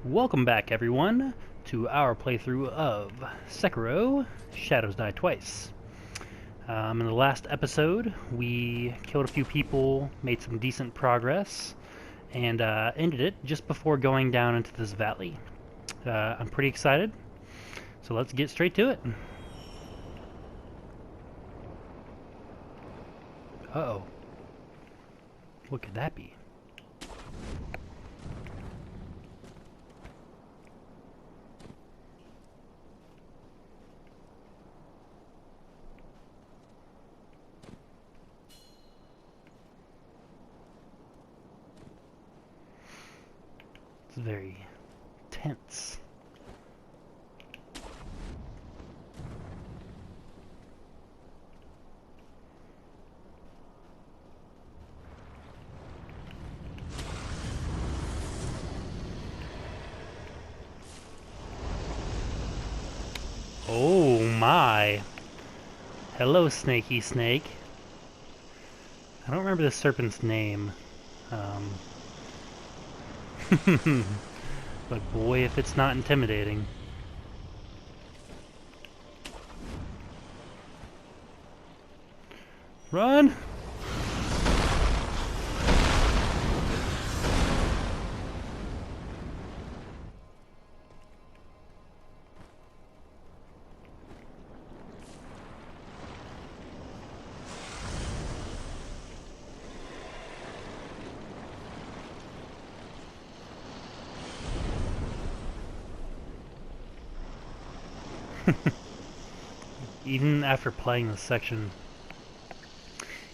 Welcome back, everyone, to our playthrough of Sekiro: Shadows Die Twice. In the last episode, we killed a few people, made some decent progress, and ended it just before going down into this valley. I'm pretty excited, so let's get straight to it. Uh-oh. What could that be? It's very tense. Oh my. Hello, snaky snake. I don't remember the serpent's name. But boy, if it's not intimidating. Run! Even after playing this section,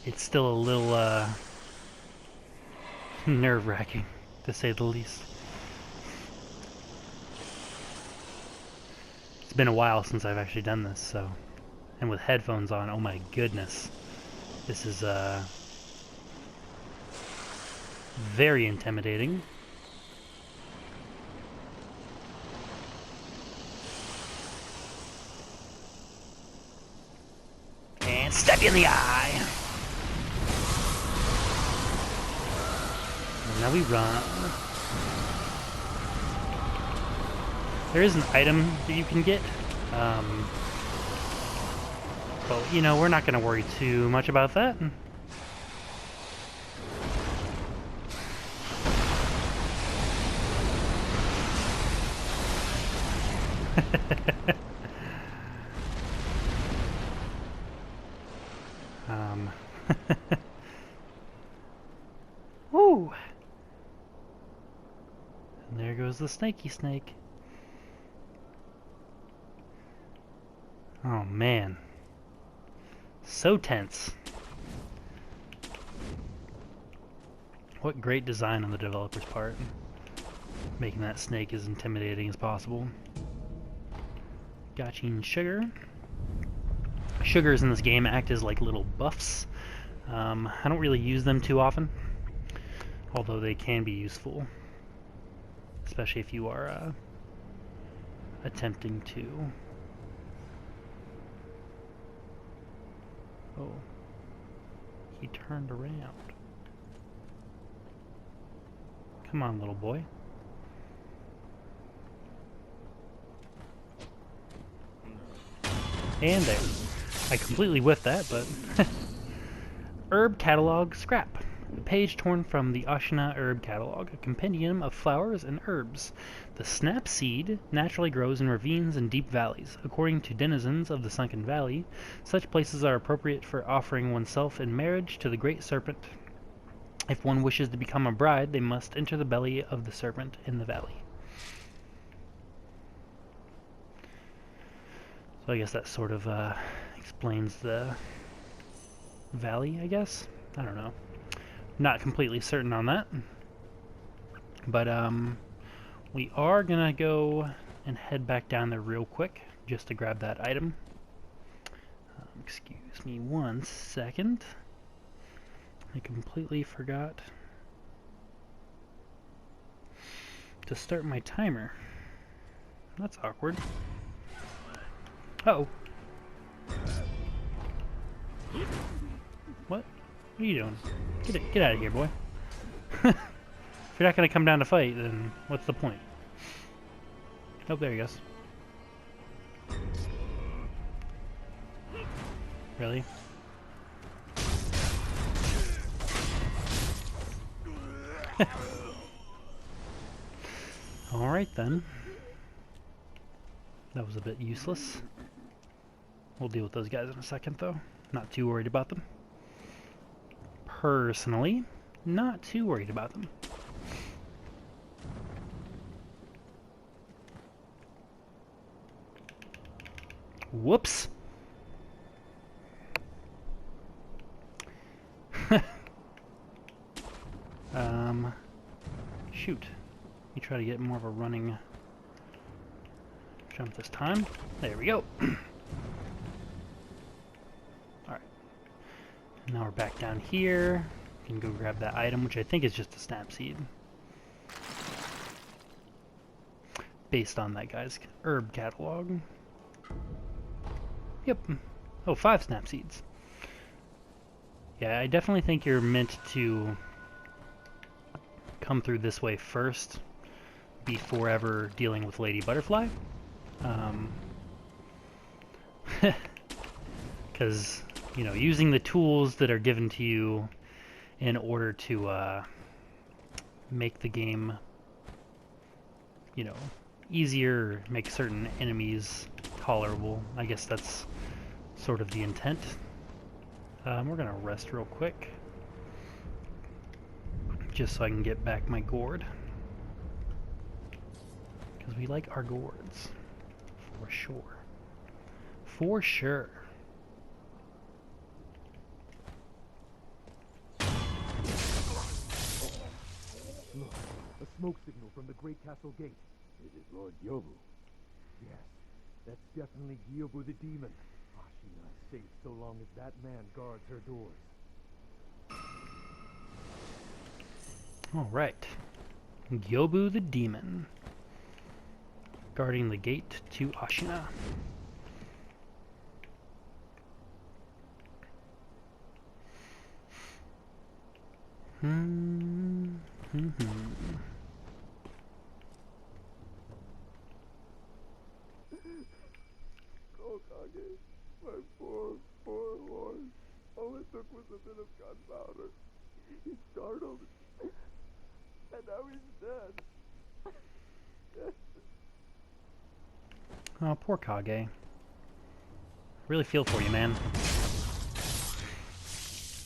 it's still a little nerve-wracking, to say the least. It's been a while since I've actually done this, so... And with headphones on, oh my goodness. This is very intimidating. Stab you in the eye. And now we run. There is an item that you can get. But, you know, we're not going to worry too much about that. Woo! And there goes the snaky snake. Oh man. So tense. What great design on the developer's part. Making that snake as intimidating as possible. Gotching sugar. Sugars in this game act as like little buffs. I don't really use them too often, although they can be useful, especially if you are attempting to... Oh, he turned around. Come on, little boy. And there. I completely whiffed that, but... Herb Catalog Scrap. A page torn from the Ashina Herb Catalog, a compendium of flowers and herbs. The snap seed naturally grows in ravines and deep valleys. According to denizens of the Sunken Valley, such places are appropriate for offering oneself in marriage to the Great Serpent. If one wishes to become a bride, they must enter the belly of the serpent in the valley. So I guess that sort of explains the valley, I guess? I don't know. Not completely certain on that. But we are gonna go and head back down there real quick just to grab that item. Excuse me 1 second. I completely forgot to start my timer. That's awkward. Uh-oh. What? What are you doing? Get out of here, boy. If you're not gonna come down to fight, then what's the point? Oh, there he goes. Really? Alright then. That was a bit useless. We'll deal with those guys in a second though. Not too worried about them. Personally, not too worried about them. Whoops! Shoot. You try to get more of a running jump this time. There we go. Alright. Now we're back down here. We can go grab that item, which I think is just a snap seed. Based on that guy's herb catalog. Yep. Oh, 5 snap seeds. Yeah, I definitely think you're meant to come through this way first before ever dealing with Lady Butterfly. Because, you know, using the tools that are given to you in order to make the game, you know, easier, make certain enemies tolerable. I guess that's sort of the intent. We're gonna rest real quick, just so I can get back my gourd. Because we like our gourds. For sure. For sure. Look, a smoke signal from the Great Castle Gate. It is Lord Gyobu. Yes, that's definitely Gyobu the demon. Ashina is safe so long as that man guards her doors. Alright. Gyobu the demon. Guarding the gate to Ashina. Kokage, my poor lord. All it took was a bit of gunpowder. He startled, and now he's dead. Oh, poor Kage. Really feel for you, man.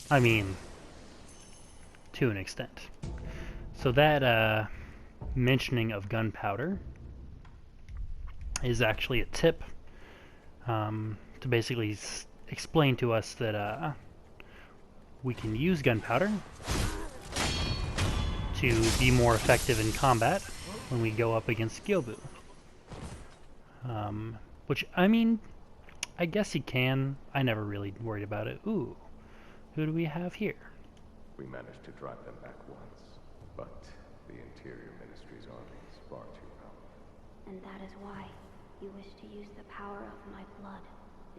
I mean, to an extent. So that mentioning of gunpowder is actually a tip to basically explain to us that we can use gunpowder to be more effective in combat when we go up against Gyobu. Which, I mean, I guess he can. I never really worried about it. Ooh, who do we have here? We managed to drive them back once, but the Interior Ministry's army is far too powerful. And that is why you wish to use the power of my blood.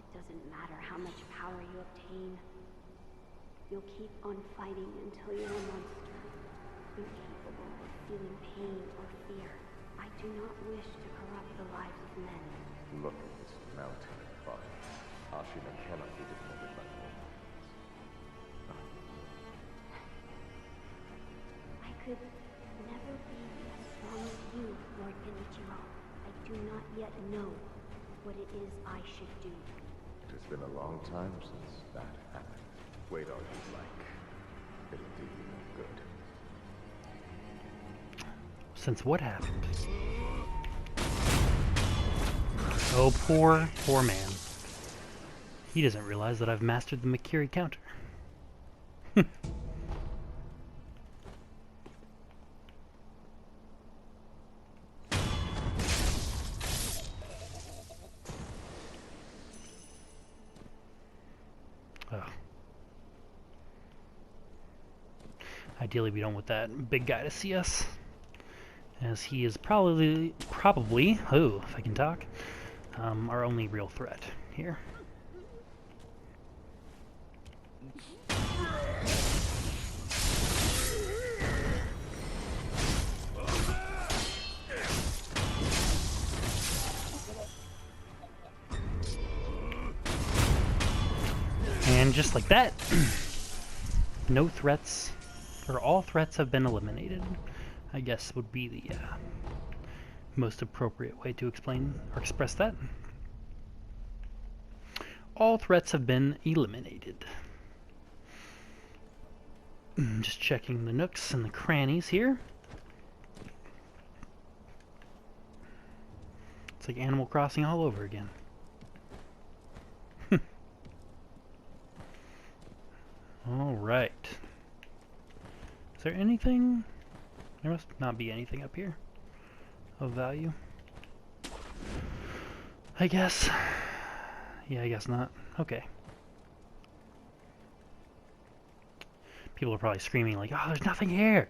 It doesn't matter how much power you obtain. You'll keep on fighting until you're a monster, incapable of feeling pain or fear. I do not wish to corrupt the lives of men. Look at this mountain, Father. Ashina cannot be defended by mortals. I could never be as strong as you, Lord Genichiro. I do not yet know what it is I should do. It has been a long time since that happened. Wait all you like. It'll do you no good. Since what happened? Oh, poor man. He doesn't realize that I've mastered the Makiri counter. Oh. Ideally, we don't want that big guy to see us, as he is probably, oh, if I can talk, our only real threat here. And just like that, no threats, or all threats have been eliminated, I guess would be the most appropriate way to explain or express that. All threats have been eliminated. Just checking the nooks and the crannies here. It's like Animal Crossing all over again. Alright. Is there anything? There must not be anything up here of value. I guess. Yeah, I guess not. Okay. People are probably screaming like, oh, there's nothing here!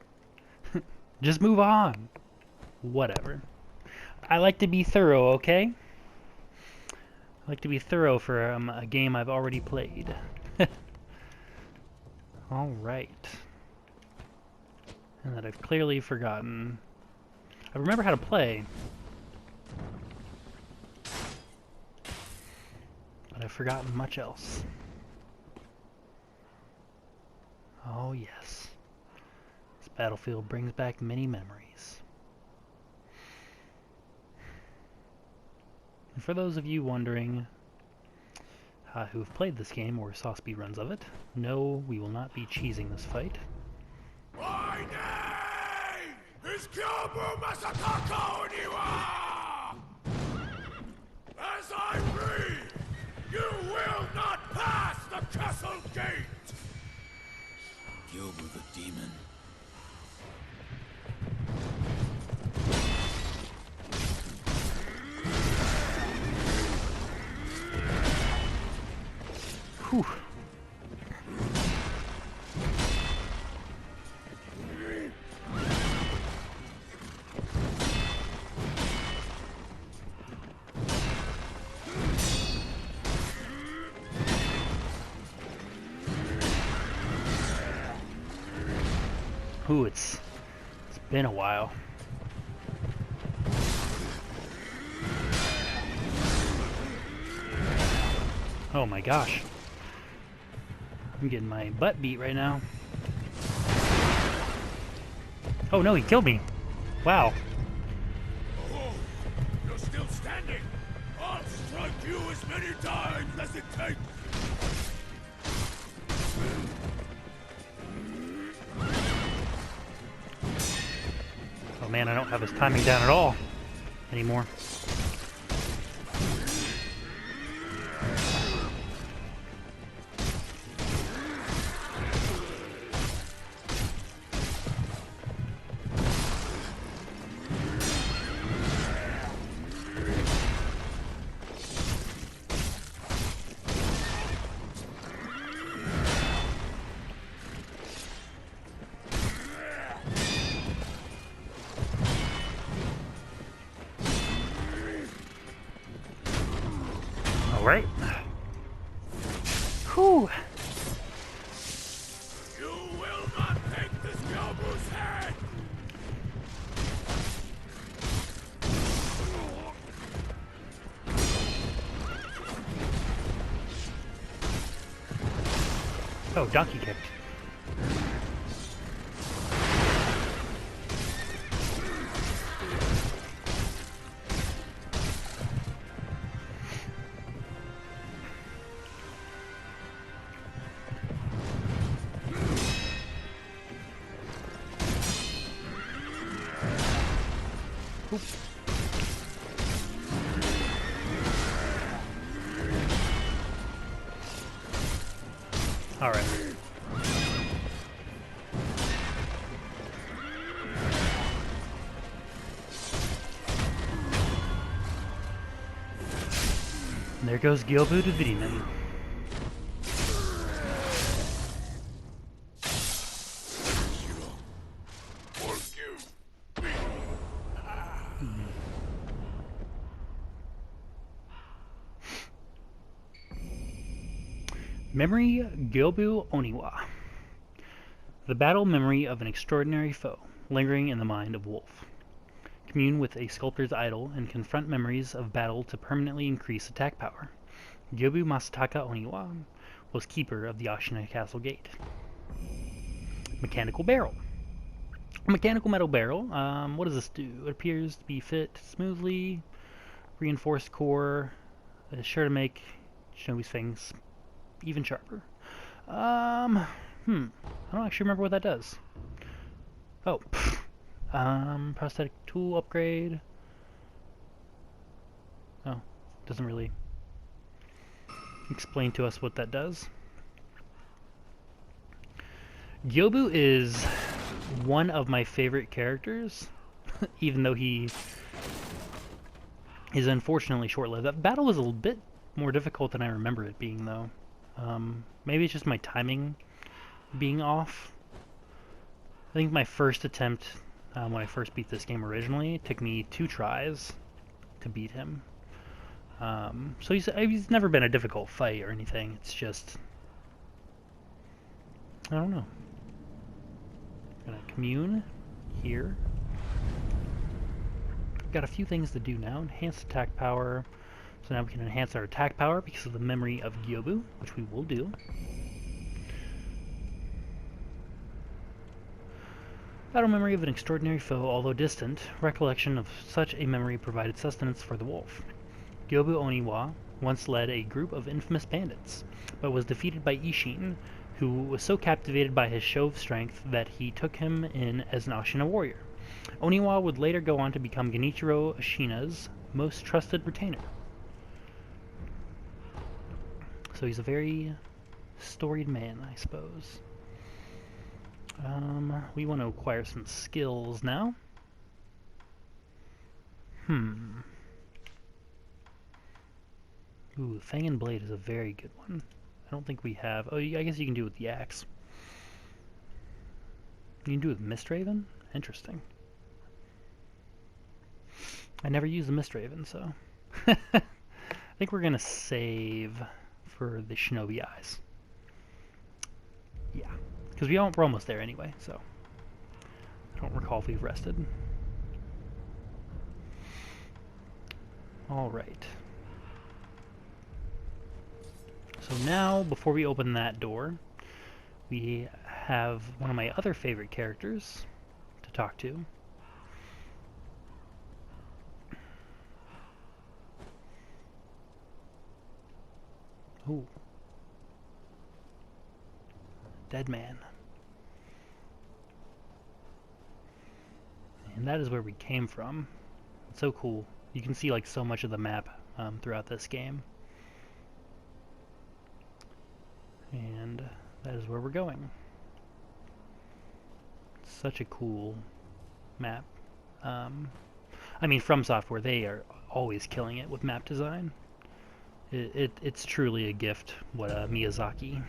Just move on! Whatever. I like to be thorough, okay? I like to be thorough for a game I've already played. Alright. And that I've clearly forgotten. I remember how to play. But I've forgotten much else. Oh yes. This battlefield brings back many memories. And for those of you wondering who've played this game or saw speedruns of it, no, we will not be cheesing this fight. My name is Kyobu Masataka Oniwa! As I breathe, you will not pass the castle gate! Kyobu the demon. Whew. Ooh, it's been a while. Oh my gosh. I'm getting my butt beat right now. Oh no, he killed me. Wow. Oh, you're still standing. I'll strike you as many times as it takes. Oh man, I don't have his timing down at all anymore. Alright. Whew. You will not take this Yobu's head! Oh, donkey kicked. Alright. There goes Gyobu the demon. Memory Gyobu Oniwa. The battle memory of an extraordinary foe, lingering in the mind of Wolf. Commune with a sculptor's idol and confront memories of battle to permanently increase attack power. Gyobu Masataka Oniwa was keeper of the Ashina Castle Gate. Mechanical barrel. Mechanical metal barrel. What does this do? It appears to be fit smoothly. Reinforced core. Is sure to make Shinobi's fangs even sharper. I don't actually remember what that does. Oh, prosthetic tool upgrade. Oh, doesn't really explain to us what that does. Gyobu is one of my favorite characters, even though he is unfortunately short-lived. That battle was a little bit more difficult than I remember it being, though. Maybe it's just my timing being off. I think my first attempt, when I first beat this game originally, it took me 2 tries to beat him. So he's never been a difficult fight or anything. It's just, I don't know. I'm gonna commune here. Got a few things to do now. Enhanced attack power. So now we can enhance our attack power because of the memory of Gyobu, which we will do. Battle memory of an extraordinary foe, although distant. Recollection of such a memory provided sustenance for the wolf. Gyobu Oniwa once led a group of infamous bandits, but was defeated by Ishin, who was so captivated by his show of strength that he took him in as an Ashina warrior. Oniwa would later go on to become Genichiro Ashina's most trusted retainer. So he's a very storied man, I suppose. We want to acquire some skills now. Ooh, Fang and Blade is a very good one. I don't think we have... Oh, I guess you can do it with the axe. You can do it with Mistraven? Interesting. I never used the Mistraven, so... I think we're gonna save for the Shinobi Eyes. Yeah. Because we're almost there anyway, so... I don't recall if we've rested. Alright. So now, before we open that door, we have one of my other favorite characters to talk to. Ooh. Dead man. And that is where we came from. It's so cool. You can see like so much of the map throughout this game. And that is where we're going. It's such a cool map. I mean, From Software, they are always killing it with map design. It's truly a gift what Miyazaki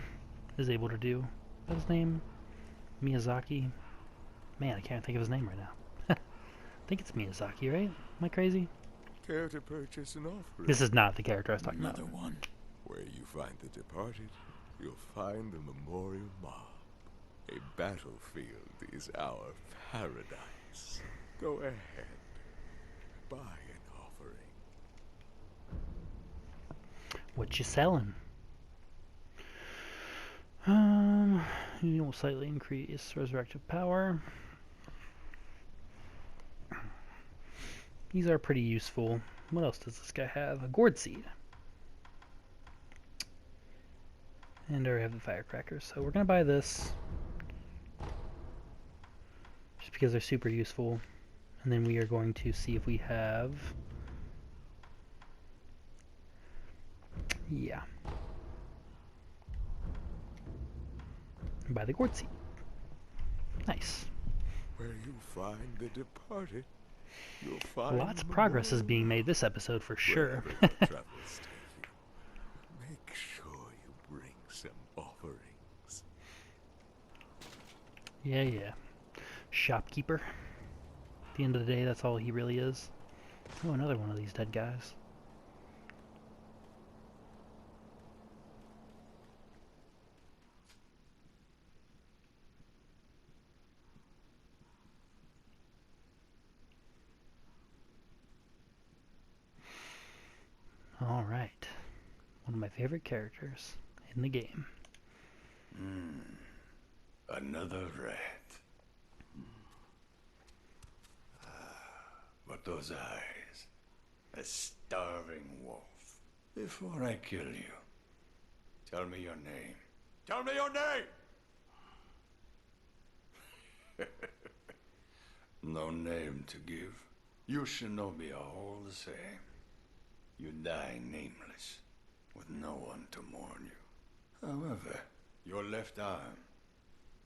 is able to do. What's his name? Miyazaki? Man, I can't think of his name right now. I think it's Miyazaki, right? Am I crazy? Care to purchase an offering? This is not the character I was talking about. Another one. Where you find the departed, you'll find the memorial mob. A battlefield is our paradise. Go ahead. Buy an offering. What you selling? You will slightly increase resurrective power. These are pretty useful. What else does this guy have? A gourd seed. And I already have the firecrackers, so we're gonna buy this. Just because they're super useful. And then we are going to see if we have... Yeah. Buy the gourd seed. Nice. Where you find the departed, you'll find Lots of progress is being made this episode for sure. Travels take you. Make sure you bring some offerings. Yeah. Shopkeeper. At the end of the day, that's all he really is. Oh, another one of these dead guys. Alright. One of my favorite characters. in the game. Another rat. But those eyes. A starving wolf. Before I kill you, tell me your name. Tell me your name! No name to give. You shinobi are all the same. You die nameless, with no one to mourn you. However, your left arm,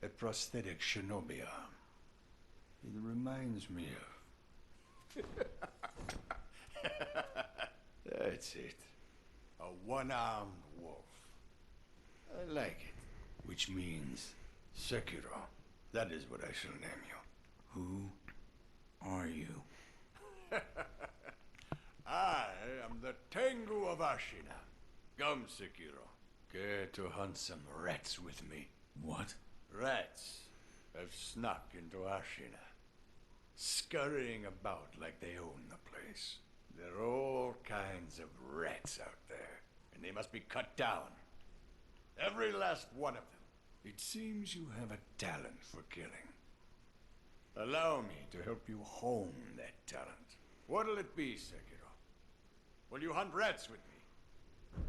a prosthetic shinobi arm, it reminds me of... That's it. A one-armed wolf. I like it. Which means Sekiro. That is what I shall name you. Who are you? I am the Tengu of Ashina. Come, Sekiro. Care to hunt some rats with me? What? Rats have snuck into Ashina, scurrying about like they own the place. There are all kinds of rats out there, and they must be cut down. Every last one of them. It seems you have a talent for killing. Allow me to help you hone that talent. What'll it be, Sekiro? Will you hunt rats with me?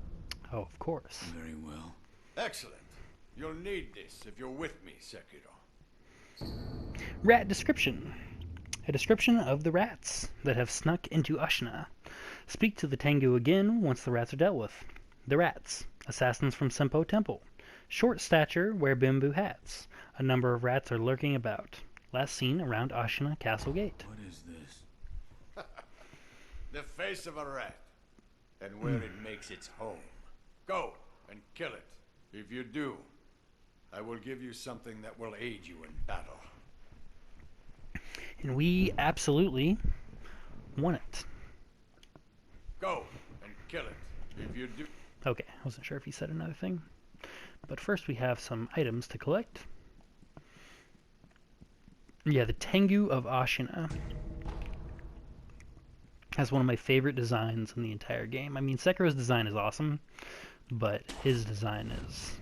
Oh, of course. Very well. Excellent. You'll need this if you're with me, Sekiro. Rat description. A description of the rats that have snuck into Ashina. Speak to the Tengu again once the rats are dealt with. The rats. Assassins from Senpo Temple. Short stature, wear bamboo hats. A number of rats are lurking about. Last seen around Ashina Castle Gate. What is this? The face of a rat, and where it makes its home. Go and kill it. If you do, I will give you something that will aid you in battle. And we absolutely want it. Go and kill it. If you do... Okay, I wasn't sure if he said another thing. But first we have some items to collect. Yeah, the Tengu of Ashina has one of my favorite designs in the entire game. I mean, Sekiro's design is awesome, but his design is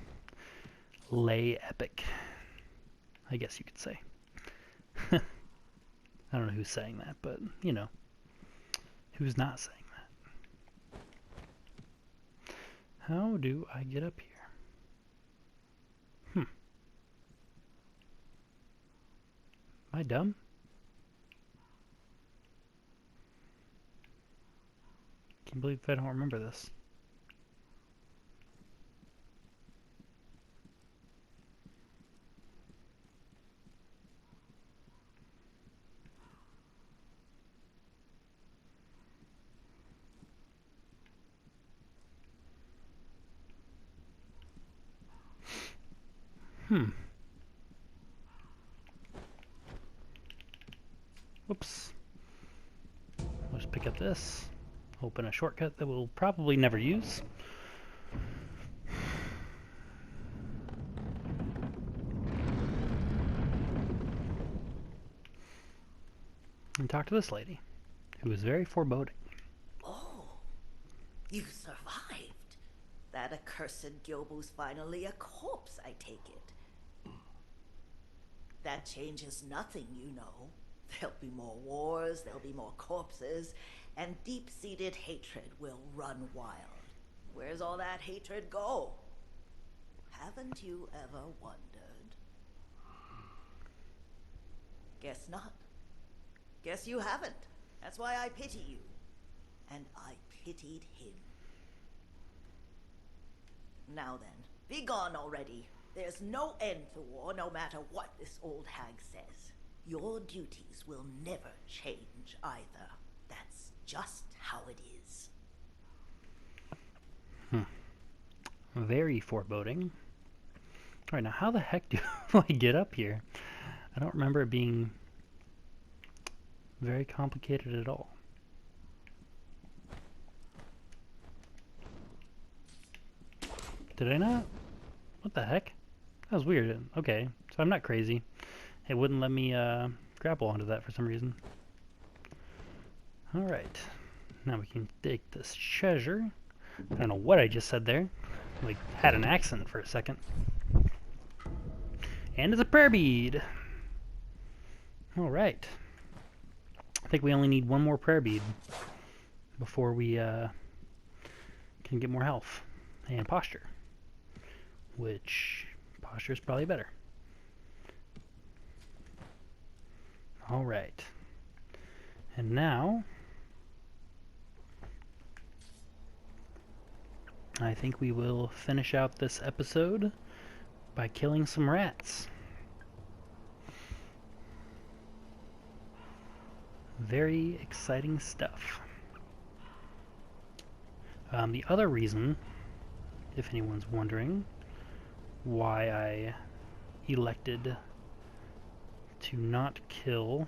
lay epic, I guess you could say. I don't know who's saying that, but, you know, who's not saying that? How do I get up here? Am I dumb? Can't believe I don't remember this. Whoops. I'll just pick up this. Open a shortcut that we'll probably never use. And talk to this lady, who is very foreboding. Oh, you survived. That accursed Gyobu's finally a corpse, I take it. That changes nothing, you know. There'll be more wars, there'll be more corpses, and deep-seated hatred will run wild. Where's all that hatred go? Haven't you ever wondered? Guess not. Guess you haven't. That's why I pity you. And I pitied him. Now then, be gone already. There's no end to war, no matter what this old hag says. Your duties will never change either. That's just how it is. Very foreboding. Alright, now how the heck do I get up here? I don't remember it being very complicated at all. Did I not? What the heck? That was weird. Okay, so I'm not crazy. It wouldn't let me grapple onto that for some reason. Alright, now we can take this treasure. I don't know what I just said there. Like, had an accent for a second. And it's a prayer bead. Alright. I think we only need one more prayer bead before we can get more health and posture. Which, posture is probably better. Alright. And now, I think we will finish out this episode by killing some rats. Very exciting stuff. The other reason, if anyone's wondering, why I elected to not kill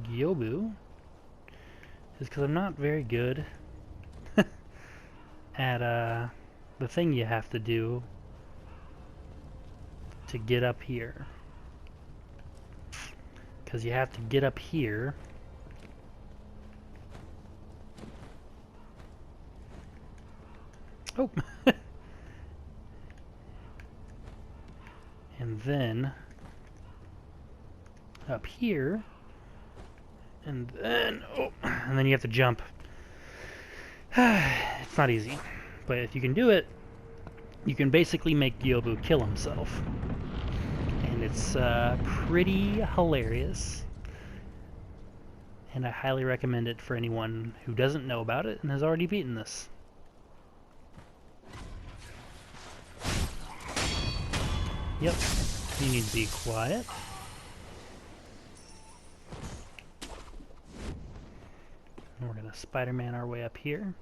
Gyobu is because I'm not very good at the thing you have to do to get up here. Because you have to get up here oh and then up here and then you have to jump. It's not easy, but if you can do it, you can basically make Gyobu kill himself. And it's pretty hilarious. And I highly recommend it for anyone who doesn't know about it and has already beaten this. Yep, you need to be quiet. And we're gonna Spider-Man our way up here.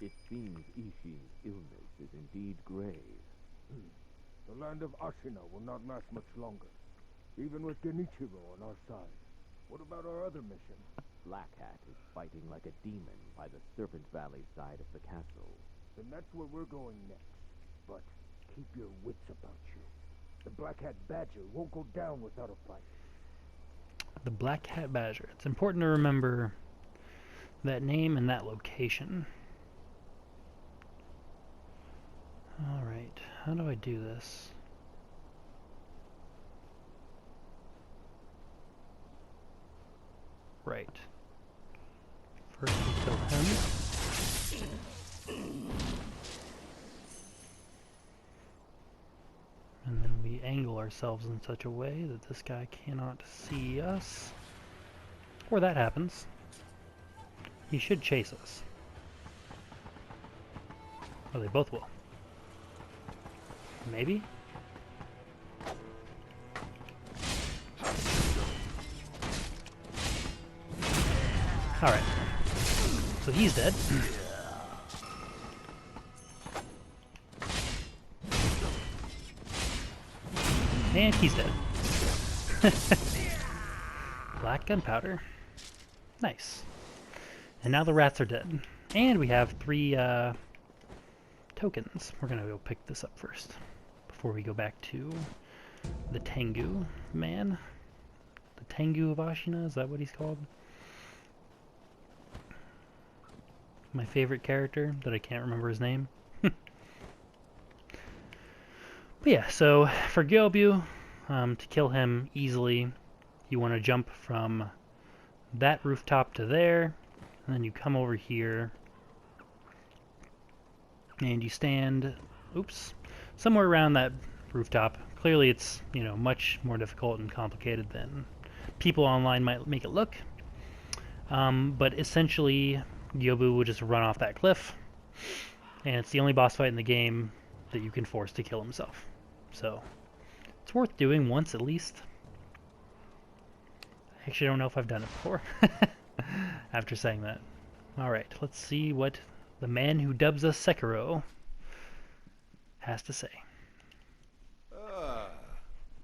It seems Ishin's illness is indeed grave. The land of Ashina will not last much longer, even with Genichiro on our side. What about our other mission? Black Hat is fighting like a demon by the Serpent Valley side of the castle. Then that's where we're going next. But keep your wits about you. The Black Hat Badger won't go down without a fight. The Black Hat Badger. It's important to remember that name and that location. Alright, how do I do this? Right. First we kill him. And then we angle ourselves in such a way that this guy cannot see us. Or that happens. He should chase us. Or they both will. Maybe? Alright. So he's dead. And he's dead. Black gunpowder. Nice. And now the rats are dead. And we have 3 tokens. We're gonna go pick this up first before we go back to the Tengu man. The Tengu of Ashina, is that what he's called? My favorite character that I can't remember his name. But yeah, so for Gyobu, to kill him easily, you want to jump from that rooftop to there, and then you come over here, and you stand, somewhere around that rooftop. Clearly it's, much more difficult and complicated than people online might make it look. But essentially, Gyobu will just run off that cliff, and it's the only boss fight in the game that you can force to kill himself. So, it's worth doing once at least. I actually don't know if I've done it before, after saying that. Alright, let's see what the man who dubs us Sekiro has to say. Ah,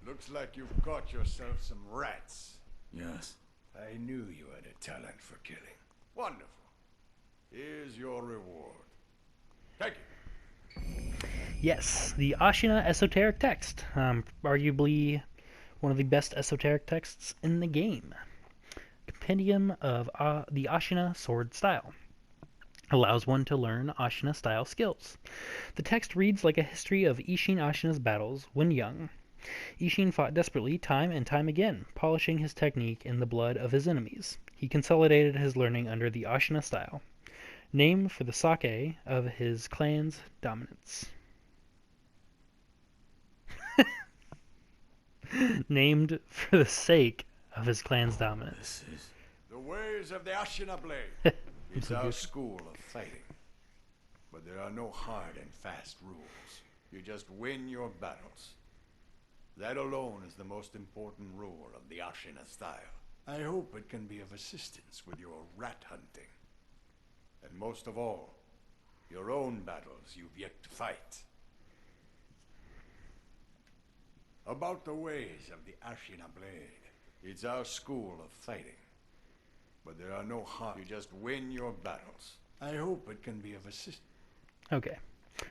looks like you've caught yourself some rats. Yes. I knew you had a talent for killing. Wonderful. Here's your reward. Take it. Yes, the Ashina Esoteric Text. Arguably one of the best esoteric texts in the game. Compendium of the Ashina Sword Style. allows one to learn Ashina-style skills. The text reads like a history of Isshin Ashina's battles when young. Isshin fought desperately time and time again, polishing his technique in the blood of his enemies. He consolidated his learning under the Ashina style, named for the sake of his clan's dominance. Named for the sake of his clan's dominance. This is the ways of the Ashina Blade. It's our school of fighting. But there are no hard and fast rules. You just win your battles. That alone is the most important rule of the Ashina style. I hope it can be of assistance with your rat hunting. And most of all, your own battles you've yet to fight. About the ways of the Ashina Blade. It's our school of fighting. But there are no hard. You just win your battles. I hope it can be of assistance. Okay.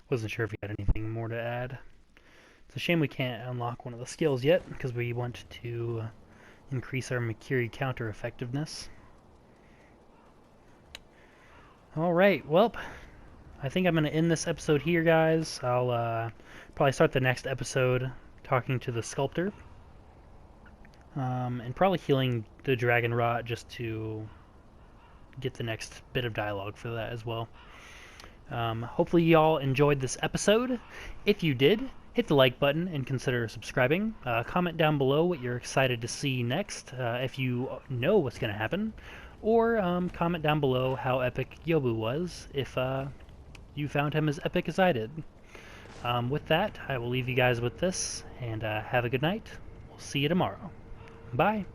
Wasn't sure if you had anything more to add. It's a shame we can't unlock one of the skills yet, because we want to increase our Makiri counter effectiveness. Alright, well, I think I'm going to end this episode here, guys. I'll probably start the next episode talking to the sculptor. And probably healing the dragon rot just to get the next bit of dialogue for that as well. Hopefully y'all enjoyed this episode. If you did, hit the like button and consider subscribing. Comment down below what you're excited to see next, if you know what's going to happen. Or comment down below how epic Yobu was, if you found him as epic as I did. With that, I will leave you guys with this, and have a good night. We'll see you tomorrow. Bye.